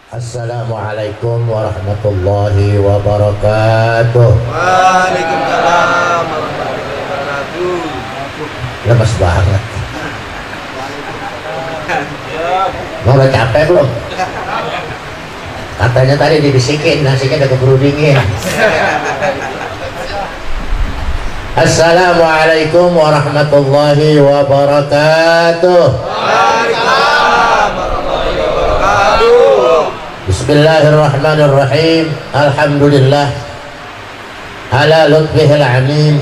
Assalamualaikum warahmatullahi wabarakatuh. Waalaikumsalam warahmatullahi wabarakatuh. Lemes banget. Mau udah capek belum? Katanya tadi dibisikin, nasinya udah keburu dingin. Assalamualaikum warahmatullahi wabarakatuh. Waalaikumsalam warahmatullahi wabarakatuh. Bismillahirrahmanirrahim. Alhamdulillah ala lutfihil amin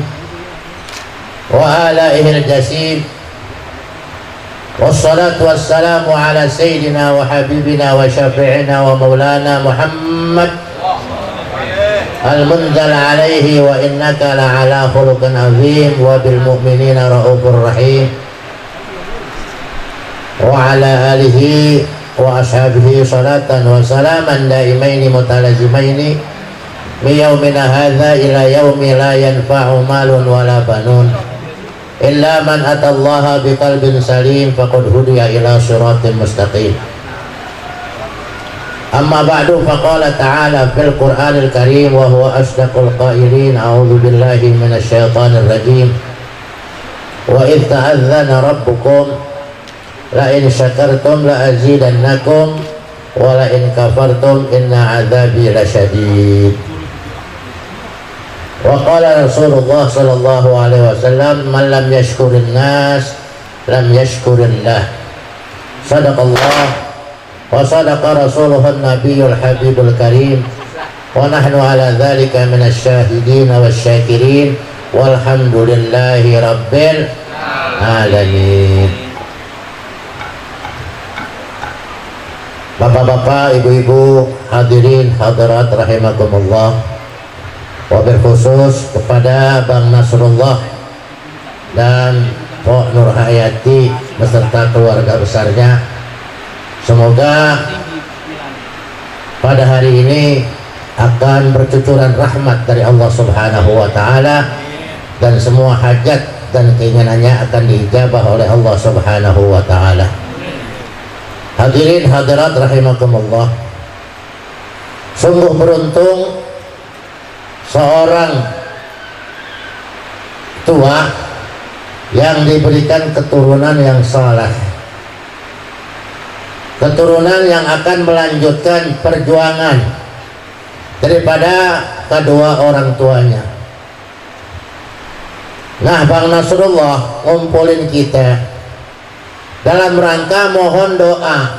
wa alaihil jasim. Wassalatu wassalamu ala sayyidina wa habibina wa syafi'ina wa maulana Muhammad al-munzal alaihi wa innaka la'ala khuluqin azim wa bil mu'minina ra'ufur rahim wa ala alihi wa ashabihi salatan wa salaman daimaini mutalazimaini min yaumina hadha ila yaumi la yanfa'u malun wala banun illa man atallaha biqalbin salim faqad hudiya ila siratin mustaqim. Amma ba'du, faqala ta'ala fil Qur'anil Karim wa huwa asdaqul qailin. A'udzu billahi minasy syaithanir rajim. Wa idh ta'adzana rabbukum la in syakartum la azidannakum wa la in kafartum inna 'adzabi lasyadid. Wa qala Rasulullah sallallahu alaihi wasallam man lam yashkurin nas lam yashkurillah. Sadaqallah wa sadaqa rasuluhun nabiyul habibul karim wa nahnu ala dhalika minasy syahidin wasyakirin walhamdulillahi rabbil alamin. Bapak-bapak, ibu-ibu, hadirin hadirat rahimakumullah, wabil khusus kepada Bang Nasrullah dan Pok Nur Hayati beserta keluarga besarnya, semoga pada hari ini akan bercucuran rahmat dari Allah Subhanahu wa Ta'ala dan semua hajat dan keinginannya akan diijabah oleh Allah Subhanahu wa Ta'ala. Hadirin hadirat rahimakumullah, sungguh beruntung seorang tua yang diberikan keturunan yang saleh, keturunan yang akan melanjutkan perjuangan daripada kedua orang tuanya. Nah, Bang Nasrullah ngumpulin kita dalam rangka mohon doa.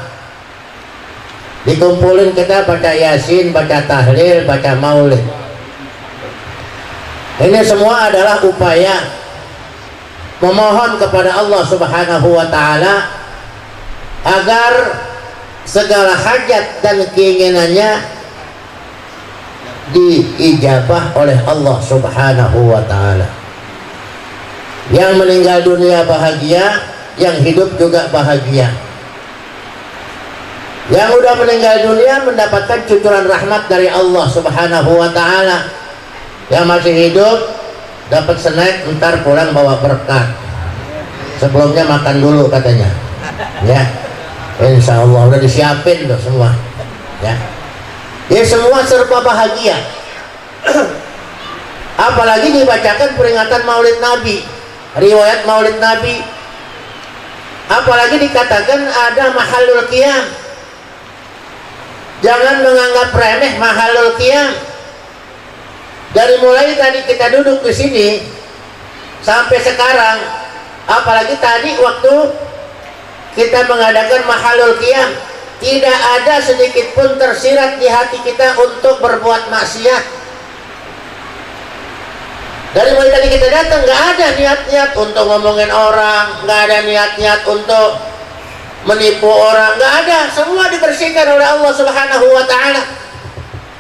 Dikumpulin kita baca Yasin, baca tahlil, baca maulid. Ini semua adalah upaya memohon kepada Allah Subhanahu wa Ta'ala agar segala hajat dan keinginannya diijabah oleh Allah Subhanahu wa Ta'ala. Yang meninggal dunia bahagia, yang hidup juga bahagia. Yang udah meninggal dunia mendapatkan cucuran rahmat dari Allah Subhanahu wa Ta'ala. Yang masih hidup dapat snack, ntar pulang bawa berkat. Sebelumnya makan dulu katanya, ya. Insya Allah udah disiapin tuh semua, ya. Ya, semua serba bahagia. Apalagi dibacakan peringatan Maulid Nabi, riwayat Maulid Nabi. Apalagi dikatakan ada mahalul qiyam. Jangan menganggap remeh mahalul qiyam. Dari mulai tadi kita duduk di sini sampai sekarang, apalagi tadi waktu kita mengadakan mahalul qiyam, tidak ada sedikit pun tersirat di hati kita untuk berbuat maksiat. Dari mulai tadi kita datang, nggak ada niat-niat untuk ngomongin orang, nggak ada niat-niat untuk menipu orang, nggak ada. Semua dibersihkan oleh Allah Subhanahu wa Ta'ala.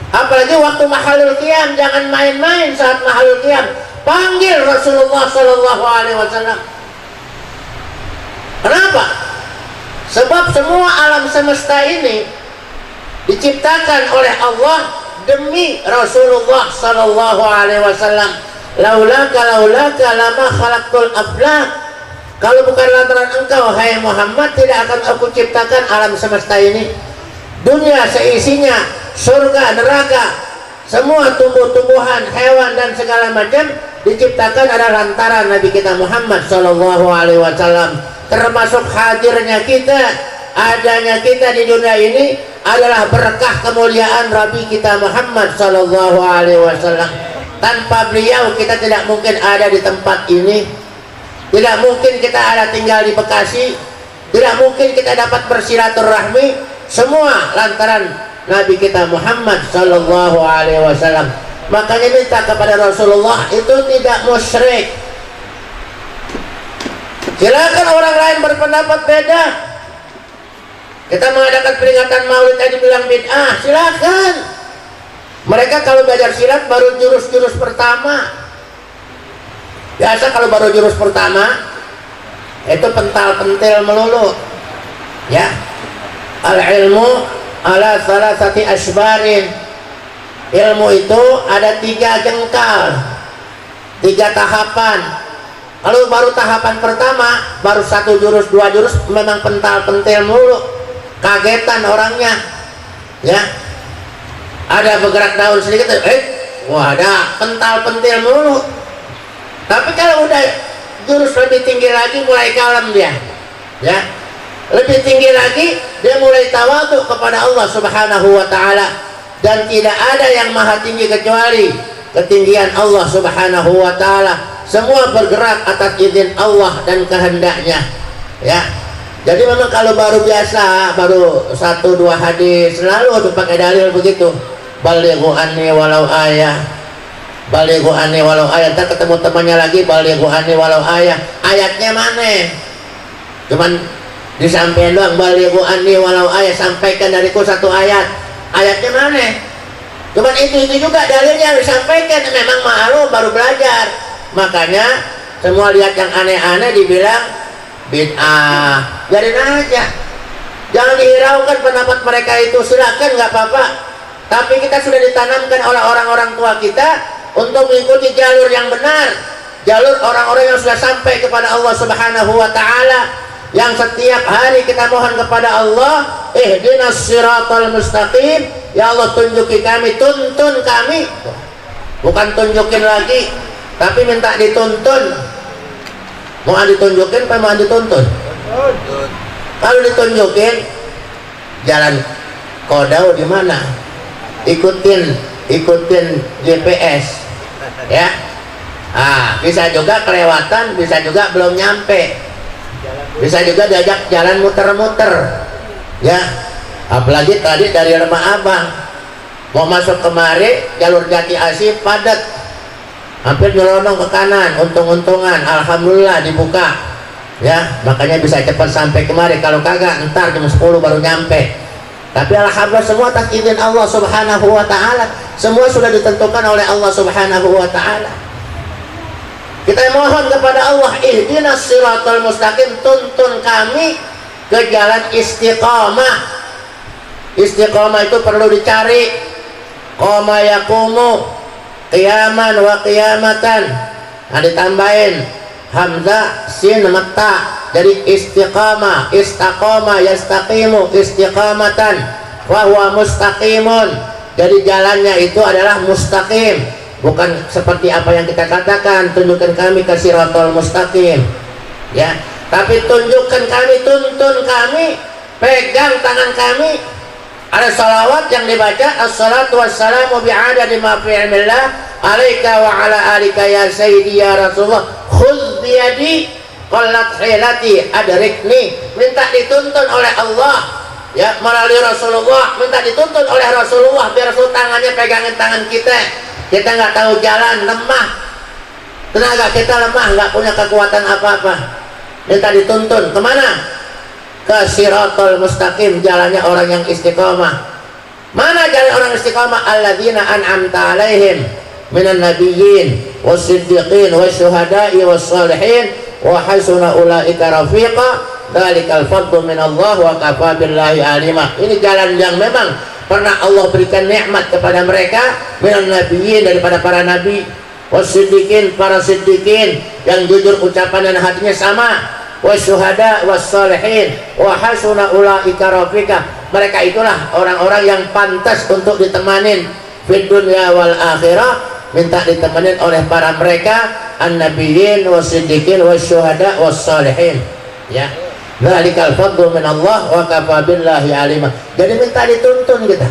Apalagi waktu mahalul qiyam, jangan main-main saat mahalul qiyam. Panggil Rasulullah Sallallahu Alaihi Wasallam. Kenapa? Sebab semua alam semesta ini diciptakan oleh Allah demi Rasulullah Sallallahu Alaihi Wasallam. Laulaka lama khalaqtul aflaq. Kalau bukan lantaran engkau, hai Muhammad, tidak akan aku ciptakan alam semesta ini. dunia seisinya, surga, neraka, semua tumbuh-tumbuhan, hewan dan segala macam diciptakan adalah lantaran Nabi kita Muhammad Sallallahu Alaihi Wasallam. Termasuk hadirnya kita, adanya kita di dunia ini adalah berkah kemuliaan Nabi kita Muhammad Sallallahu Alaihi Wasallam. Tanpa beliau kita tidak mungkin ada di tempat ini, tidak mungkin kita ada tinggal di Bekasi, tidak mungkin kita dapat bersilaturahmi, semua lantaran Nabi kita Muhammad Sallallahu Alaihi Wasallam. Makanya minta kepada Rasulullah itu tidak musyrik. Silakan orang lain berpendapat beda. Kita mengadakan peringatan Maulid tadi bilang bid'ah, silakan. Mereka kalau belajar silat baru jurus-jurus pertama. Biasa kalau baru jurus pertama itu pental-pentil melulu. Ya. Al-ilmu ala salasati asbarin. Ilmu itu ada 3 jengkal, 3 tahapan. Kalau baru tahapan pertama, baru 1 jurus, 2 jurus, memang pental-pentil melulu, kagetan orangnya. Ya, ada bergerak daun sedikit, wah ada pental-pentil melulu. Tapi kalau udah jurus lebih tinggi lagi, mulai kalem dia. Ya, lebih tinggi lagi, dia mulai tawadhu kepada Allah Subhanahu Wa Taala. Dan tidak ada yang maha tinggi kecuali ketinggian Allah Subhanahu Wa Taala. Semua bergerak atas izin Allah dan kehendaknya. Ya, jadi memang kalau baru biasa, baru 1-2 hadis, selalu pakai dalil begitu. Balighu anni walau ayah, balighu anni walau ayah. Ntar ketemu temannya lagi, balighu anni walau ayah. Ayatnya mana? Cuman disampaikan doang, balighu anni walau ayah, sampaikan dariku 1 ayat. Ayatnya mana? Cuman itu juga dalilnya disampaikan. Memang malu baru belajar. Makanya semua lihat yang aneh-aneh dibilang bid'ah. Biarin aja, jangan dihiraukan pendapat mereka itu. Silakan, nggak apa-apa. Tapi kita sudah ditanamkan oleh orang-orang tua kita untuk mengikuti jalur yang benar, jalur orang-orang yang sudah sampai kepada Allah Subhanahu Wa Taala, yang setiap hari kita mohon kepada Allah, ihdinas siratal mustaqim, ya Allah tunjuki kami, tuntun kami. Bukan tunjukin lagi, tapi minta dituntun. Mau ditunjukin apa mau dituntun? Kalau ditunjukin, jalan kodau di mana? Ikutin GPS. Ya. Bisa juga kelewatan, bisa juga belum nyampe. Bisa juga diajak jalan muter-muter. Ya. Apalagi tadi dari Lemah Abang mau masuk kemari, jalur Jati Asih padat, hampir nyelonong ke kanan, untung-untungan, alhamdulillah dibuka. Ya, makanya bisa cepat sampai kemari. Kalau kagak, ntar jam 10 baru nyampe. Tapi alhamdulillah semua atas izin Allah Subhanahu Wa Taala. Semua sudah ditentukan oleh Allah Subhanahu Wa Taala. Kita mohon kepada Allah, ihdinas siratal mustaqim, tuntun kami ke jalan istiqamah. Istiqamah itu perlu dicari. Qama yaqumu qiyaman wa qiyamatan. Nah, ditambahin hamzah sin mata. Jadi istiqamah, istaqama yastaqimu istiqamatan wa huwa mustaqimun. Jadi jalannya itu adalah mustaqim, bukan seperti apa yang kita katakan tunjukkan kami ke siratal mustaqim. Ya, tapi tunjukkan kami, tuntun kami, pegang tangan kami. Ada salawat yang dibaca, assalatu wassalamu bi'adadi ma fi ilmillah alaika wa ala alika ya sayyidi ya Rasulullah, khudh biyadi qallat hilati adrikni. Minta dituntun oleh Allah, ya, melalui Rasulullah. Minta dituntun oleh Rasulullah biar Rasul tangannya pegangin tangan kita. Kita nggak tahu jalan, lemah, tenaga kita lemah, nggak punya kekuatan apa-apa. Minta dituntun kemana? Ke siratal mustaqim, jalannya orang yang istiqomah. Mana jalan orang istiqomah? Alladzina an'amta alaihim minan nabiyyin was-siddiqin wasyuhada'i was-salihin wa hasuna ulaika rafiqa, dzalikal fadlu minallah wa kafa billahi alima. Ini jalan yang memang pernah Allah berikan nikmat kepada mereka, minan nabiyyin, daripada para nabi, was-siddiqin, para siddiqin yang jujur ucapan dan hatinya sama, wasyuhada wassalihin wa hasuna ulaika rafiqa, mereka itulah orang-orang yang pantas untuk ditemanin fid dunya wal akhirah, minta ditemanin oleh para mereka an-nabiyyin was-siddiqin was-syuhada was-salihin. Ya, dzalikal fadlu min Allah wa kafa billahi alima. Jadi minta dituntun kita,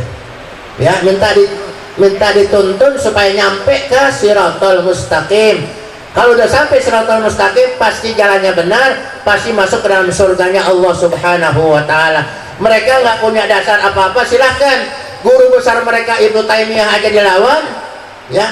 ya, minta dituntun supaya nyampe ke siratal mustaqim. Kalau udah sampai siratal mustaqim, pasti jalannya benar, pasti masuk ke dalam surganya Allah Subhanahu wa Ta'ala. Mereka nggak punya dasar apa-apa, silahkan guru besar mereka Ibnu Taimiyah aja dilawan, ya.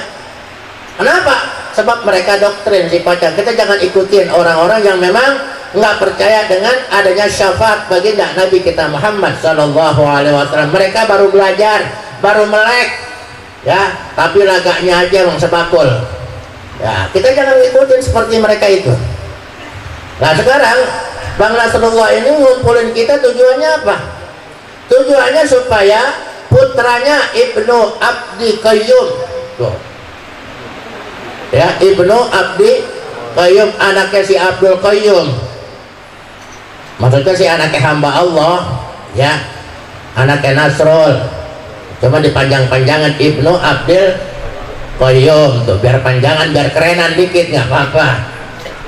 Kenapa? Sebab mereka doktrin sifatnya. Kita jangan ikutin orang-orang yang memang nggak percaya dengan adanya syafaat baginda Nabi kita Muhammad Sallallahu Alaihi Wasallam. Mereka baru belajar, baru melek, ya, tapi lagaknya aja yang sebakul. Ya, kita jangan ikutin seperti mereka itu. Nah, sekarang Bang Nasrullah ini ngumpulin kita tujuannya apa? Tujuannya supaya putranya Ibnu Abdi Qayyum, tuh, ya, Ibnu Abdi Qayyum, anaknya si Abdul Qayyum, maksudnya si anaknya hamba Allah, ya, anaknya Nasrul, cuma dipanjang-panjangan Ibnu Abdul Qayyum tuh, biar panjangan, biar kerenan dikit, nggak apa-apa,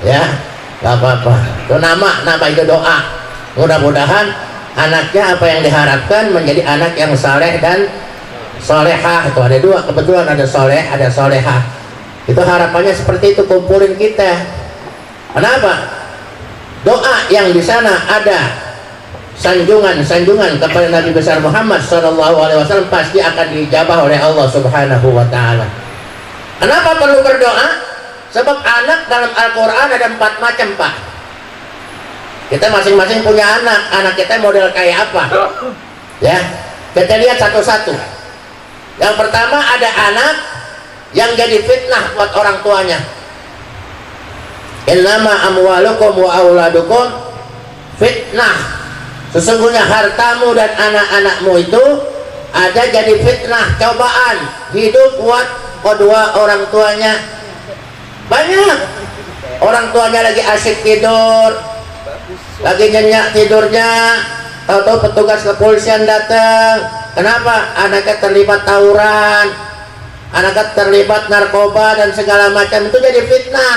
ya, nggak apa-apa. Itu nama itu doa. Mudah-mudahan anaknya apa yang diharapkan menjadi anak yang saleh dan solehah. Itu ada dua, kebetulan ada soleh, ada solehah. Itu harapannya seperti itu, kumpulin kita. Kenapa? Doa yang di sana ada sanjungan kepada Nabi besar Muhammad SAW pasti akan dijabah oleh Allah Subhanahu wa Ta'ala. Kenapa perlu berdoa? Sebab anak dalam Al-Quran ada 4 macam, Pak. Kita masing-masing punya anak kita model kayak apa, ya, kita lihat satu-satu. Yang pertama, ada anak yang jadi fitnah buat orang tuanya. Innama amwalukum wa auladukum fitnah. Sesungguhnya hartamu dan anak-anakmu itu ada jadi fitnah, cobaan hidup buat kedua orang tuanya. Banyak orang tuanya lagi asyik tidur, lagi nyenyak tidurnya, tahu-tahu petugas kepolisian datang. Kenapa? Anaknya terlibat tawuran, anaknya terlibat narkoba dan segala macam, itu jadi fitnah.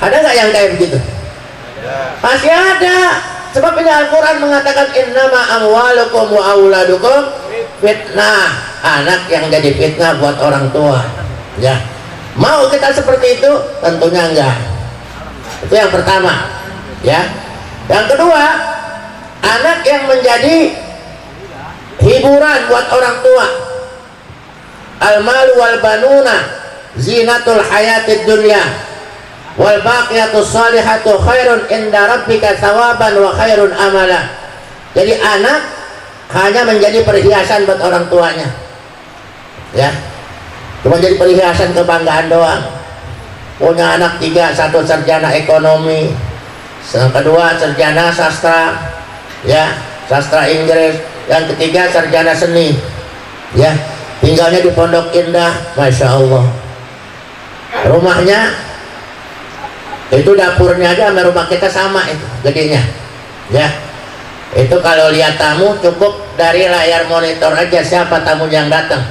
Ada nggak yang kayak begitu? Masih ada. Sebab ini Al-Quran mengatakan innama amwalukum wa auladukum fitnah. Anak yang jadi fitnah buat orang tua, ya. Mau kita seperti itu? Tentunya enggak. Itu yang pertama, ya. Yang kedua, anak yang menjadi hiburan buat orang tua. Al-malu wal banuna zinatul hayatid dunya wal baqiyatus salihatu khairun inda rabbika thawaban wa khairun amala. Jadi anak hanya menjadi perhiasan buat orang tuanya, ya, cuma jadi perhiasan, kebanggaan doang. Punya anak 3, 1 sarjana ekonomi, yang kedua sarjana sastra, ya, sastra Inggris, yang ketiga sarjana seni, ya, tinggalnya di Pondok Indah, Masya Allah. Rumahnya itu dapurnya aja sama rumah kita sama itu gedenya, ya. Itu kalau lihat tamu cukup dari layar monitor aja siapa tamu yang datang.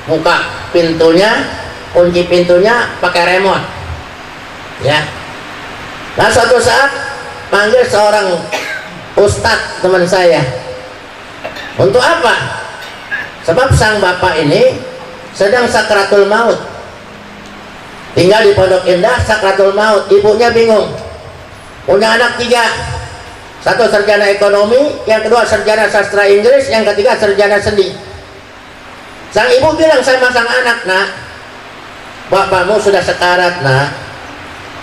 Buka pintunya, kunci pintunya pakai remote, ya. Nah, suatu saat panggil seorang ustadz teman saya. Untuk apa? Sebab sang bapak ini sedang sakratul maut, tinggal di Pondok Indah, sakratul maut. Ibunya bingung, punya anak 3, 1 sarjana ekonomi, yang kedua sarjana sastra Inggris, yang ketiga sarjana seni. Sang ibu bilang sama sang anak, nak, bapakmu sudah sekarat, nak,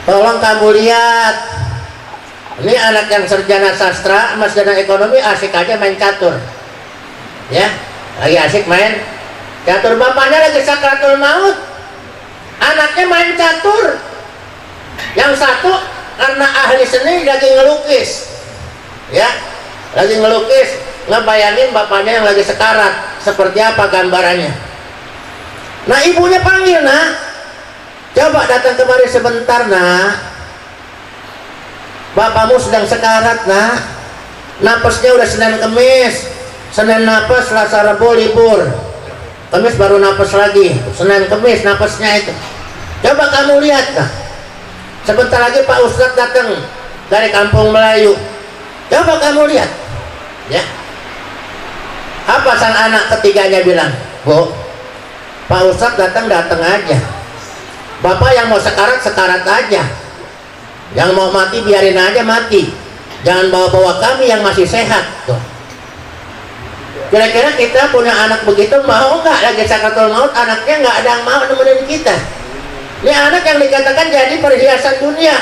tolong kamu lihat, ini anak yang sarjana sastra sama sarjana ekonomi asik aja main catur, ya, lagi asik main catur. Bapaknya lagi sakratul maut, anaknya main catur. Yang satu karena ahli seni lagi ngelukis, ya, lagi ngelukis, ngebayangin bapaknya yang lagi sekarat seperti apa gambarannya. Nah, ibunya panggil, nak, coba datang kemari sebentar, nak, bapakmu sedang sekarat, nak. napasnya udah Senin Kemis, Senin napas, Selasa Rabu libur, Kamis baru napas lagi, Senin Kemis napasnya itu. Coba kamu lihat kah? Sebentar lagi Pak Ustadz datang dari Kampung Melayu. Coba kamu lihat, ya. Apa sang anak ketiganya bilang? Bu, Pak Ustadz datang aja. Bapak yang mau sekarat aja. Yang mau mati biarin aja mati. Jangan bawa-bawa kami yang masih sehat. Tuh. Kira-kira kita punya anak begitu mau nggak lagi sakaratul maut, anaknya nggak ada yang mau nemenin kita. Ini anak yang dikatakan jadi perhiasan dunia,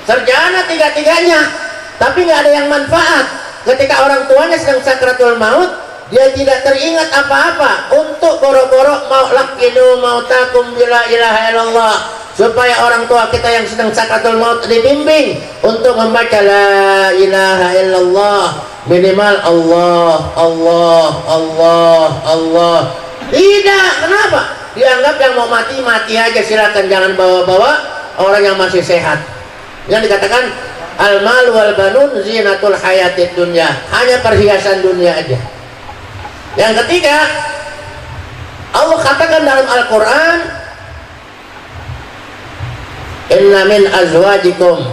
sarjana tiga-tiganya, tapi nggak ada yang manfaat. Ketika orang tuanya sedang sakaratul maut, dia tidak teringat apa-apa untuk boro-boro mau lakinu mautakum bila ilaha illallah, supaya orang tua kita yang sedang sakaratul maut dibimbing untuk membaca la ilaha illallah, minimal Allah Allah Allah Allah. Tidak, kenapa? Dianggap yang mau mati aja, silakan, jangan bawa-bawa orang yang masih sehat. Yang dikatakan al-mal wal banun zinatul hayatid dunya, hanya perhiasan dunia aja. Yang ketiga, Allah katakan dalam Al-Quran, inna min azwajikum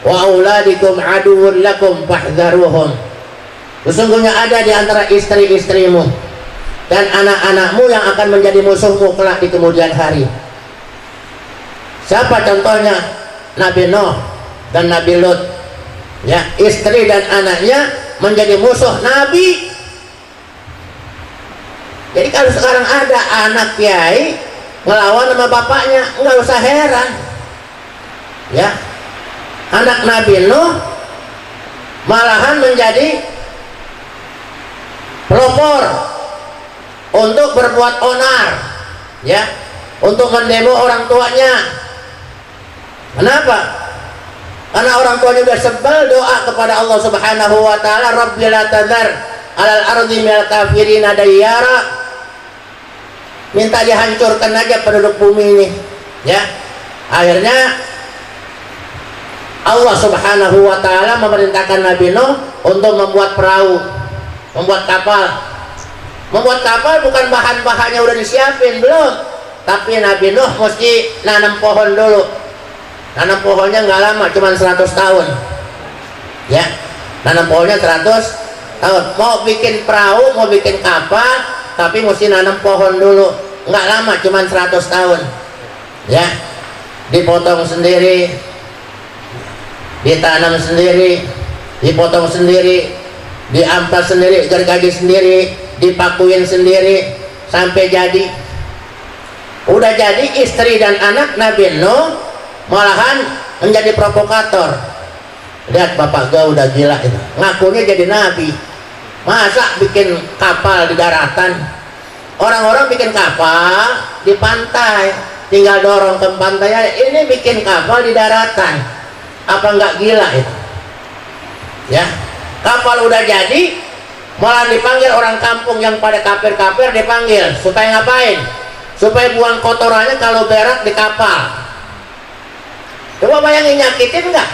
wa auladikum aduwwun lakum fahdharuhum. Sesungguhnya ada di antara istri-istrimu dan anak-anakmu yang akan menjadi musuhmu kelak di kemudian hari. Siapa contohnya? Nabi Nuh dan Nabi Lut. Ya, istri dan anaknya menjadi musuh Nabi. Jadi kalau sekarang ada anak kiai ngelawan sama bapaknya, nggak usah heran. Ya, anak Nabi Nuh malahan menjadi pelopor untuk berbuat onar, ya, untuk mendemo orang tuanya. Kenapa? Karena orang tuanya sudah sebel, doa kepada Allah Subhanahu wa taala, Rabbi la tadhar alal ardi minal kafirina dayyara. Minta dihancurkan aja penduduk bumi ini, ya. Akhirnya Allah Subhanahu wa taala memerintahkan Nabi Nuh untuk membuat perahu, membuat kapal. Membuat kapal bukan bahan-bahannya udah disiapin, belum. Tapi Nabi Nuh mesti nanam pohon dulu. Nanam pohonnya nggak lama, cuma 100 tahun. Ya, nanam pohonnya 100 tahun. Mau bikin perahu, mau bikin kapal, tapi mesti nanam pohon dulu. Nggak lama, cuma 100 tahun. Ya, dipotong sendiri, ditanam sendiri, dipotong sendiri, diampas sendiri, gergaji sendiri, dipakuin sendiri sampai jadi. Udah jadi, istri dan anak Nabi Nuh malahan menjadi provokator. Lihat bapak gue udah gila itu, ngakunya jadi nabi. Masa bikin kapal di daratan? Orang-orang bikin kapal di pantai, tinggal dorong ke pantai. Ini bikin kapal di daratan, apa nggak gila itu? Ya, kapal udah jadi, malah dipanggil orang kampung yang pada kafir-kafir, dipanggil supaya ngapain? Supaya buang kotorannya kalau berak di kapal. Coba bayangin, nyakitin nggak?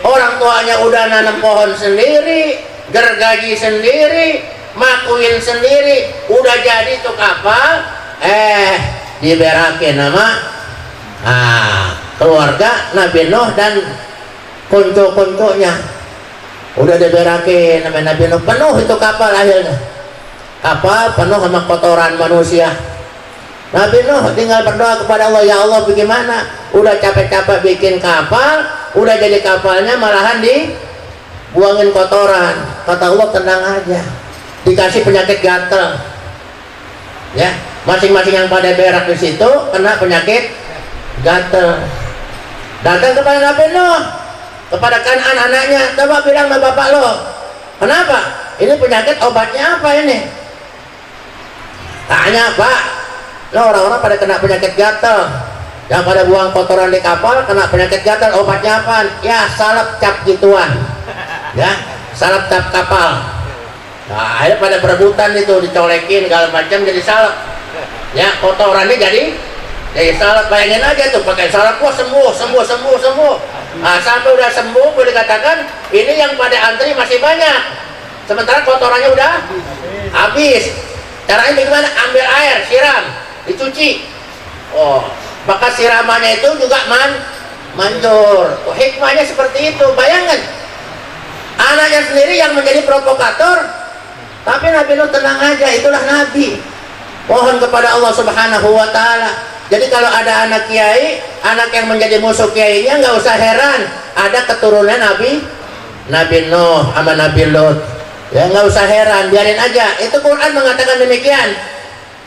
Orang tuanya udah nanam pohon sendiri, gergaji sendiri, makuin sendiri, udah jadi tuh kapal, diberakin nama keluarga Nabi Nuh dan kuncu-kuncunya. Udah diberakin nama Nabi Nuh, penuh itu kapal. Akhirnya kapal penuh sama kotoran manusia. Nabi Nuh tinggal berdoa kepada Allah, ya Allah bagaimana? Udah capek-capek bikin kapal, udah jadi kapalnya malahan dibuangin kotoran. Kata Allah, tenang aja, dikasih penyakit gatal. Ya, masing-masing yang pada berak di situ kena penyakit gatal. Datang kepada Nabi Nuh, kepada Kan'an anaknya, coba bilang sama bapak lo, kenapa? Ini penyakit, obatnya apa ini? Tanya, Pak, lo orang-orang pada kena penyakit gatal, yang pada buang kotoran di kapal kena penyakit gatal, obatnya apa? Ya salep cap gituan, ya salep cap kapal. Nah, akhirnya pada berebutan itu, dicolekin segala macam jadi salep. Ya, kotorannya jadi salep. Bayangin aja tuh, pakai salep, wah sembuh. Nah, sampai udah sembuh boleh katakan ini yang pada antri masih banyak, sementara kotorannya udah habis. Caranya bagaimana? Ambil air, siram, dicuci. Oh, maka siramannya itu juga manjur. Oh, hikmahnya seperti itu. Bayangkan anaknya sendiri yang menjadi provokator, tapi Nabi Nuh tenang aja, itulah Nabi. Mohon kepada Allah Subhanahu wa Ta'ala. Jadi kalau ada anak kiai, anak yang menjadi musuh kiainya, nggak usah heran, ada keturunan Nabi Nuh sama Nabi Lut. Ya nggak usah heran, biarin aja. Itu Quran mengatakan demikian.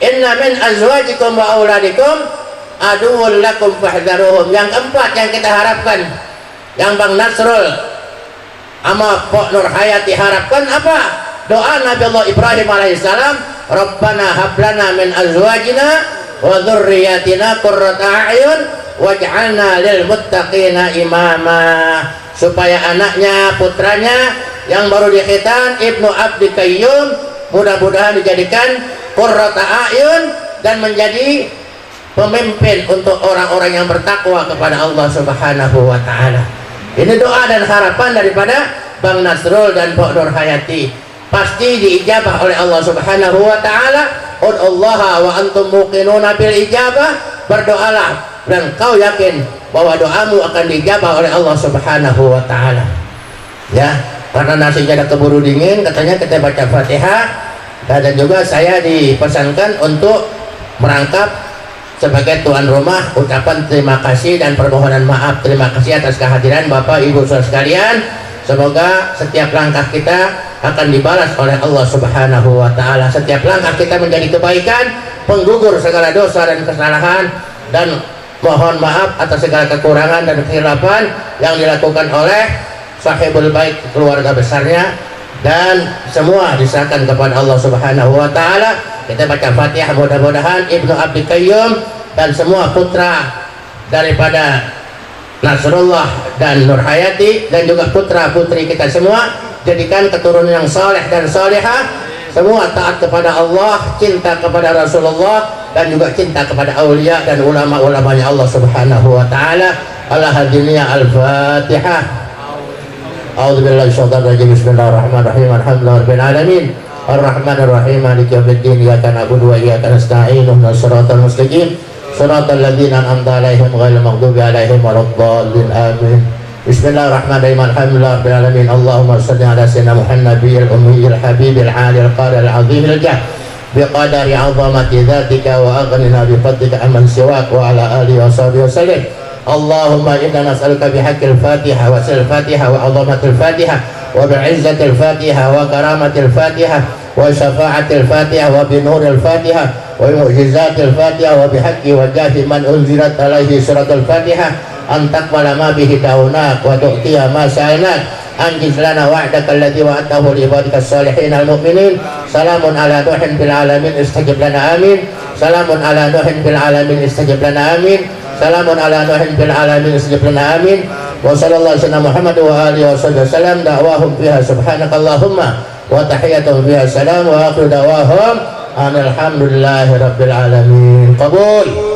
Inna min azwajikum wa auladikum aduwwul lakum fahdharuhum. Yang keempat yang kita harapkan, yang Bang Nasrul sama Pok Nur Hayati harapkan apa? Doa Nabi Allah Ibrahim alaihissalam, Rabbana hablana min azwajina wa dzurriyyatina qurrata a'yun waj'alna lil muttaqina imama. Supaya anaknya, putranya yang baru dikhitan Ibnu Abdi Qayyum mudah-mudahan dijadikan qurrata a'yun dan menjadi pemimpin untuk orang-orang yang bertakwa kepada Allah Subhanahu wa Ta'ala. Ini doa dan harapan daripada Bang Nasrul dan Pok Nur Hayati. Pasti diijabah oleh Allah Subhanahu wa Ta'ala. Ud'ullaha wa antum muqinuna bil ijabah. Berdoalah dan kau yakin bahwa doamu akan diijabah oleh Allah Subhanahu wa Ta'ala. Ya, karena nasinya ada keburu dingin, katanya kita baca Fatihah. Dan juga saya dipesankan untuk merangkap sebagai tuan rumah, ucapan terima kasih dan permohonan maaf. Terima kasih atas kehadiran Bapak Ibu saudara sekalian. Semoga setiap langkah kita akan dibalas oleh Allah Subhanahu wa Ta'ala. Setiap langkah kita menjadi kebaikan, penggugur segala dosa dan kesalahan, dan mohon maaf atas segala kekurangan dan kekhilafan yang dilakukan oleh sahibul bait, keluarga besarnya, dan semua diserahkan kepada Allah Subhanahu wa Ta'ala. Kita baca Fatihah, mudah-mudahan Ibnu Abdi Qayyum dan semua putra daripada Nasrullah dan Nur Hayati dan juga putra putri kita semua jadikan keturunan yang saleh dan salihah, semua taat kepada Allah, cinta kepada Rasulullah, dan juga cinta kepada aulia dan ulama-ulamanya Allah Subhanahu wa Ta'ala. Al-Hadiniya Al-Fatihah. A'udzubillahi minasyaitonir rajim. Bismillahirrahmanirrahim. Alhamdulillahirabbil alamin. Ar-Rahmanir Rahim. Maliki yaumiddin. Iyyaka na'budu wa iyyaka nasta'in. Ihdinas siratal mustaqim. Siratal ladzina an'amta 'alaihim ghairil maghdubi 'alaihim waladdallin. Amin. Bismillahirrahmanirrahim. Alhamdulillahirabbil alamin. Allahumma shalli ala sayyidina Muhammadil ummiyil habibil 'alil qaril 'azimil jah biqadari 'azamati dzatika wa aghnina bi fadlika amman siwak wa ala alihi wa sahbihi wasallim. Allahumma inna nas'aluka bihaqqil Fatihah wa sirril Fatihah wa 'azamatil Fatihah wa bi'izzatil Fatihah wa karamatil Fatihah wa syafa'atil Fatihah wa binuril Fatihah wa mu'jizatil Fatihah wa bihaqqi wa jahi man unzilat alaihi suratul Fatihah an taqbala ma bihi da'unak wa tu'tiya ma sa'alnak anjiz lana wa'daka alladhi wa'atahu li ibadikas salihin al-mu'minin. Salamun ala nuhin bil alamin istajib lana amin. Salamun ala nuhin bil alamin istajib lana amin. Salamun ala nuhin bil alamin istajib lana amin. Wa sallallahu alaihi Muhammad wa alihi wa sallam. Da'wahum fiha subhanakallahumma wa tahiyyatuhum fiha salam wa akhiru da'wahum alhamdulillahi rabbil alamin. Qabul.